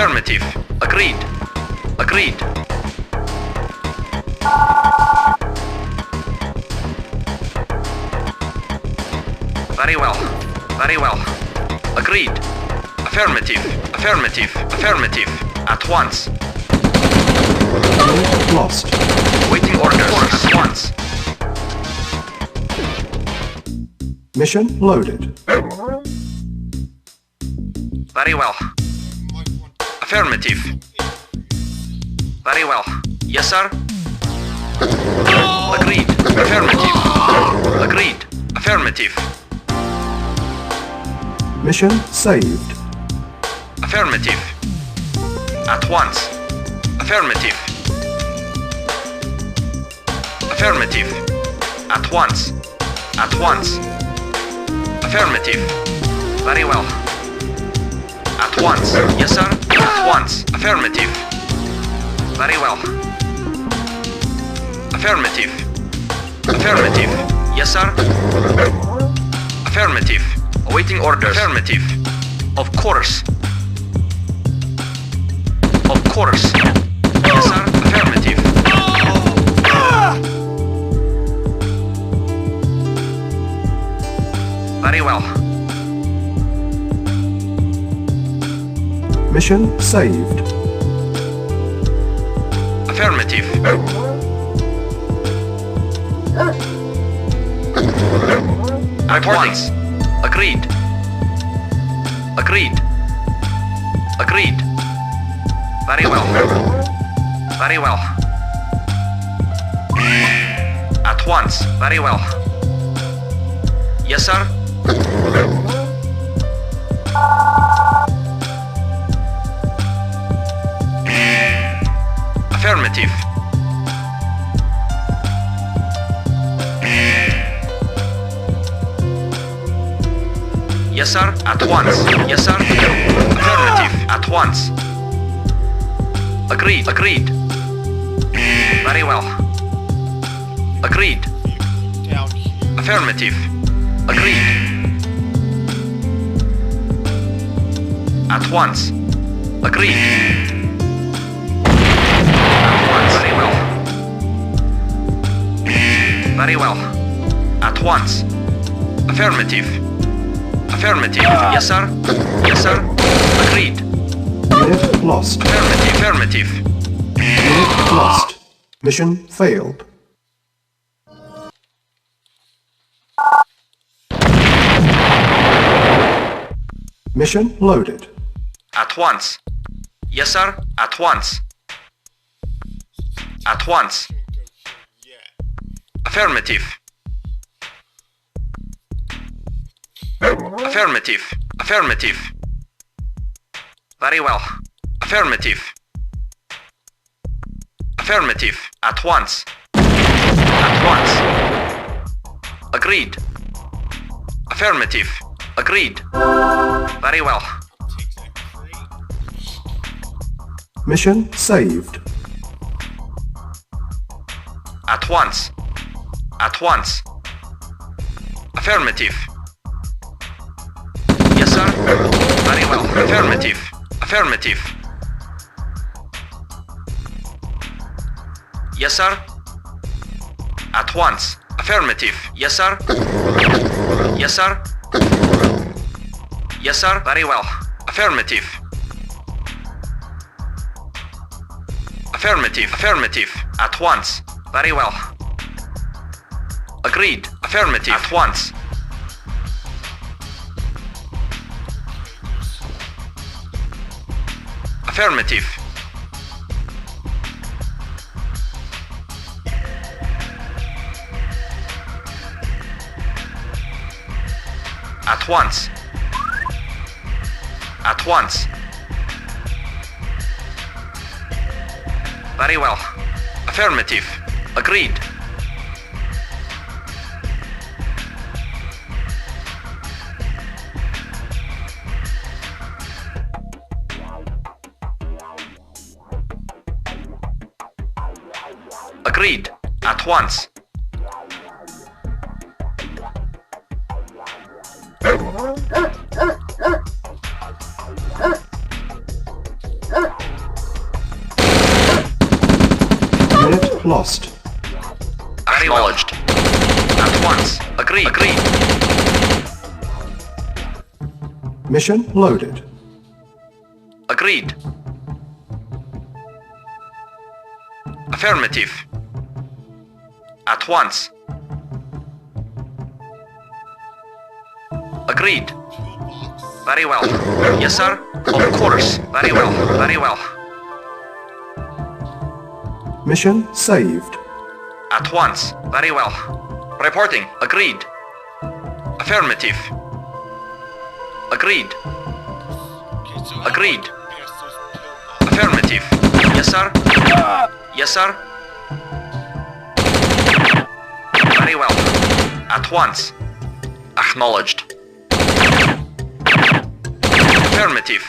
Affirmative. Agreed. Agreed. Very well. Very well. Agreed. Affirmative. Affirmative. Affirmative. At once. Lost. Waiting orders. At once. Mission loaded. Very well. Affirmative. Very well. Yes, sir. Agreed. Affirmative. Agreed. Affirmative. Mission saved. Affirmative. At once. Affirmative. Affirmative. At once. At once. Affirmative. Very well. At once. Yes, sir. At once. Affirmative. Very well. Affirmative. Affirmative. Yes, sir. Affirmative. Awaiting orders. Affirmative. Of course. Of course. Yes, sir. Affirmative. Very well. Mission saved. Affirmative. At once. Agreed. Agreed. Agreed. Very well. Very well. At once. Very well. Yes, sir. Affirmative. Yes, sir. At once. Yes, sir. Affirmative. At once. Agreed. Agreed. Very well. Agreed. Affirmative. Agreed. At once. Agreed. At once. Very well. Very well. At once. Affirmative. Affirmative. Yes, sir. Yes, sir. Agreed. Unit lost. Affirmative. Affirmative. Unit lost. Mission failed. Mission loaded. At once. Yes, sir. At once. At once. Affirmative. Affirmative. Affirmative. Very well. Affirmative. Affirmative. At once. At once. Agreed. Affirmative. Agreed. Very well. Mission saved. At once. At once. Affirmative. Yes, sir. Very well. Affirmative. Affirmative. Yes, sir. At once. Affirmative. Yes, sir. Yes, sir. Yes, sir. Very well. Affirmative. Affirmative. Affirmative. At once. Very well. Agreed. Affirmative. At once. Affirmative. At once. At once. Very well. Affirmative. Agreed. Agreed. At once. lost. Acknowledged. At once. Agreed. Agreed. Mission loaded. Agreed. Affirmative. At once. Agreed. Very well. Yes, sir. Of course. Very well. Very well. Mission saved. At once. Very well. Reporting. Agreed. Affirmative. Agreed. Agreed. Affirmative. Yes, sir. Yes, sir. Very well. At once. Acknowledged. Affirmative.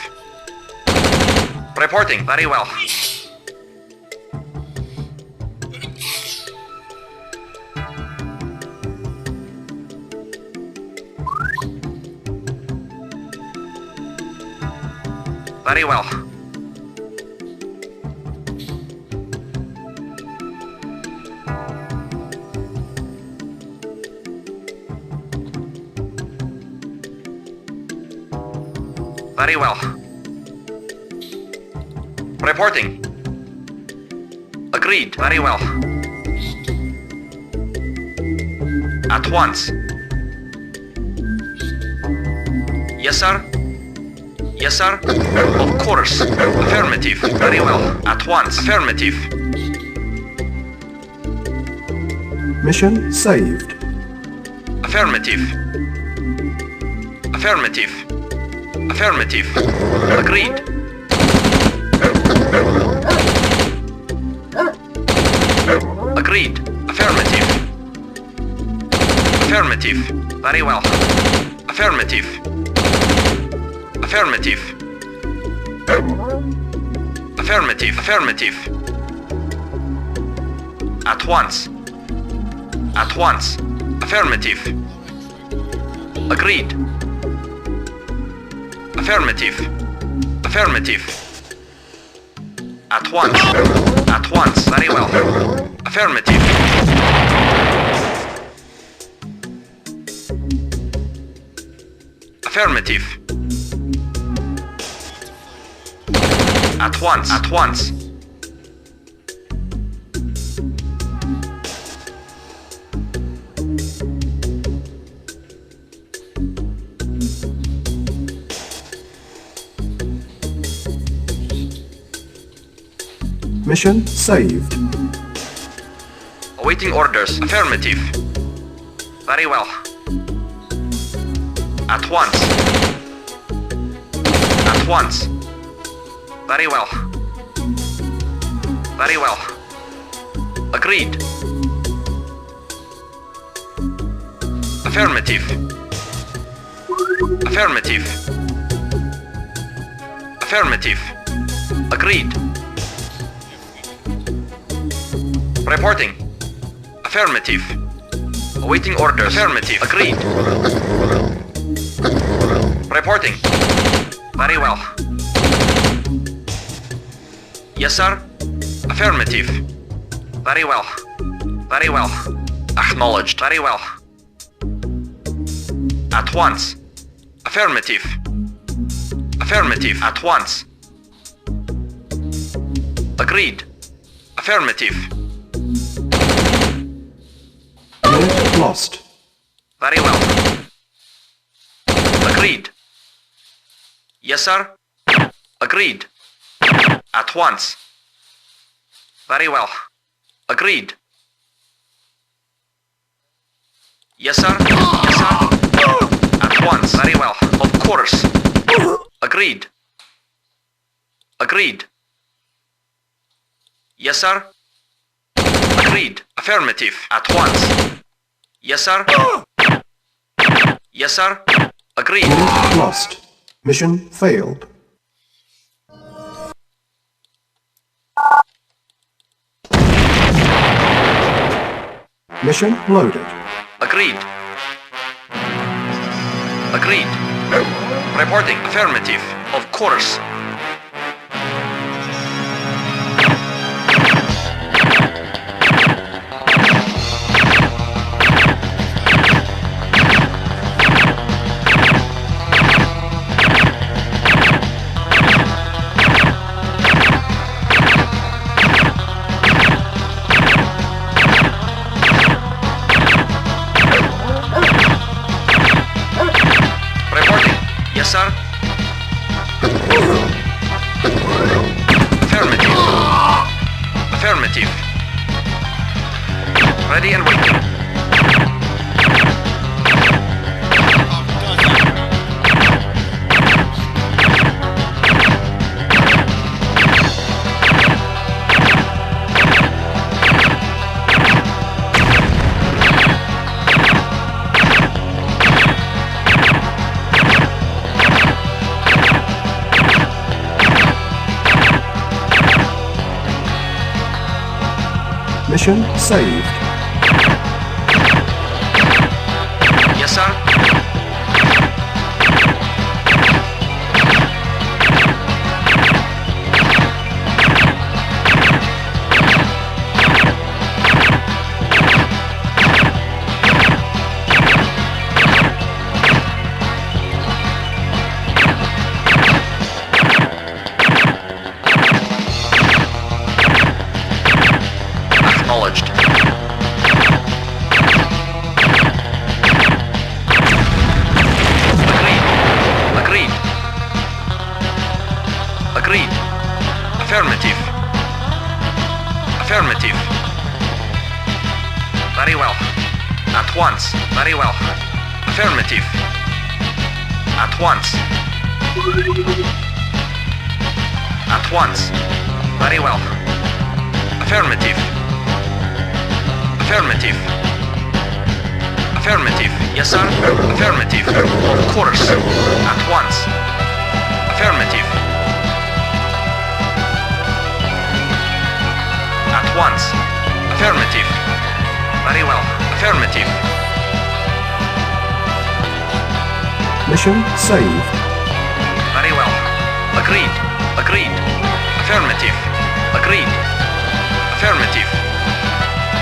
Reporting. Very well. Very well. Very well. Reporting. Agreed. Very well. At once. Yes, sir. Yes, sir. Of course. Affirmative. Very well. At once. Affirmative. Mission saved. Affirmative. Affirmative. Affirmative. Agreed. Agreed. Affirmative. Affirmative. Very well. Affirmative. Affirmative. Affirmative. Affirmative. At once. At once. Affirmative. Agreed. Affirmative. Affirmative. At once. At once. Very well. Affirmative. Affirmative. At once. At once. Mission saved. Awaiting orders. Affirmative. Very well. At once. At once. Very well. Very well. Agreed. Affirmative. Affirmative. Affirmative. Agreed. Reporting. Affirmative. Awaiting orders. Affirmative. Agreed. Reporting. Very well. Yes, sir. Affirmative. Very well. Very well. Acknowledged. Very well. At once. Affirmative. Affirmative. At once. Agreed. Affirmative. Unit lost. Very well. Agreed. Yes, sir. Agreed. At once. Very well. Agreed. Yes, sir. Yes, sir. At once. Very well. Of course. Agreed. Agreed. Yes, sir. Agreed. Affirmative. At once. Yes, sir. Yes, sir. Agreed. Unit lost. Mission failed. Mission loaded. Agreed. Agreed. Reporting. Affirmative. Of course. Affirmative. Ready and waiting. Mission saved. Yes, sir. Acknowledged. Agreed. Agreed. Affirmative. Affirmative. Very well. At once. Very well. Affirmative. At once. At once. Very well. Affirmative. Affirmative. Affirmative. Yes, sir. Affirmative. Of course. At once. Affirmative. At once. Affirmative. Very well. Affirmative. Mission saved. Very well. Agreed. Agreed. Affirmative. Agreed. Affirmative.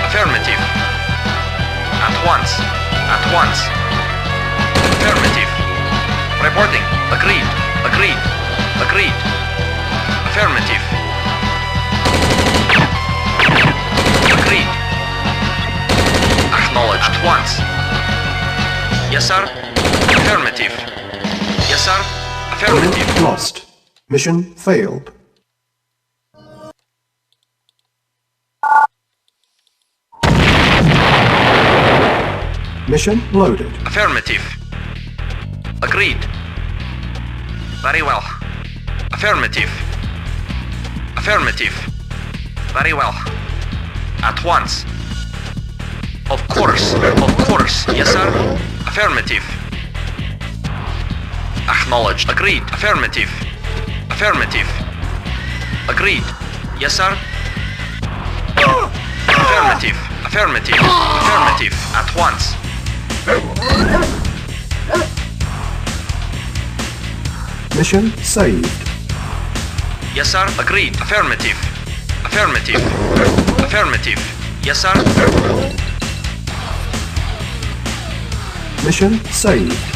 Affirmative. At once. At once. Affirmative. Reporting. Agreed. Agreed. Agreed. Affirmative. Agreed. Acknowledged. At once. Yes, sir. Affirmative. Yes, sir. Affirmative. Unit lost. Mission failed. Mission loaded. Affirmative. Agreed. Very well. Affirmative. Affirmative. Very well. At once. Of course. Of course. Yes, sir. Affirmative. Acknowledged. Agreed. Affirmative. Affirmative. Agreed. Yes, sir. Affirmative. Affirmative. Affirmative. At once. Mission saved. Yes, sir. Agreed. Affirmative. Affirmative. Affirmative. Yes, sir. Mission saved.